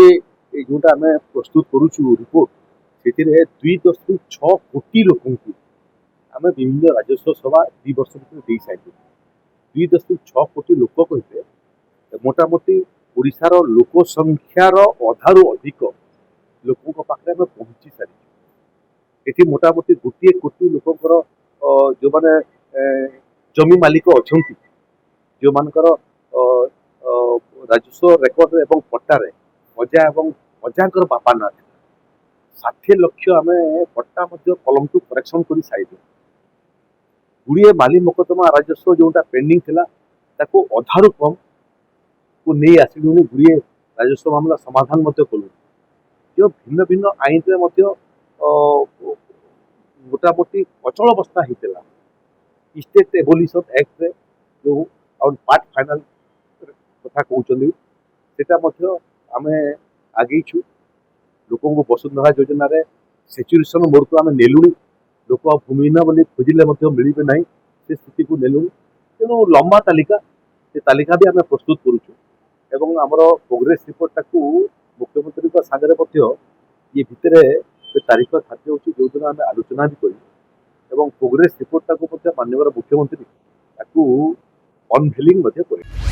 ଏବେ जोटा आम प्रस्तुत करुचु रिपोर्ट से 2.6 कोटी लोक आम विभिन्न राजस्व सेवा 2 वर्ष दे सारी 2.6 कोटी लोक कहे मोटामोटी ओडिशार लोक संख्यार अधारू अधिक लोकों पाखे आम पहुंची सारी ये मोटामोटी 1 कोटी लोकर जो माने जमी मालिक अच्छा जो मानकर राजस्व रेकर्ड एवं पट्टारे अजा एवं अजांकर बापा ना 60 लक्ष आम पट्टा कलम टू करेक्शन कर सारी गुड़िए माली मोकदमा राजस्व जोटा पेंडिंग थिला ताको अधारू कम को नहीं आसलु गुड़िए राजस्व मामला समाधान कलु जो भिन्न भिन्न आईन रे मोटामोटी अचल अवस्था होता स्टेट एबोलिशन एक्ट रे जो पार्ट फाइनाल कथा कहते आम आगेचु लोक वसुंधरा योजना रे सेचुरेशन मोड को आम नेलु लोक भूमिहीन बोली खोजिले मिलबे ना से स्थिति को नेलु तेणु लंबा तालिका से तालिका भी आम प्रस्तुत करुचु आमर प्रोग्रेस रिपोर्ट टाकू मुख्यमंत्री सागर ये भितर तारीख धार्य होची जो दिन आम आलोचना भी करूँ प्रोग्रेस रिपोर्ट टाकू माननीय मुख्यमंत्री अनभेलिंग करें।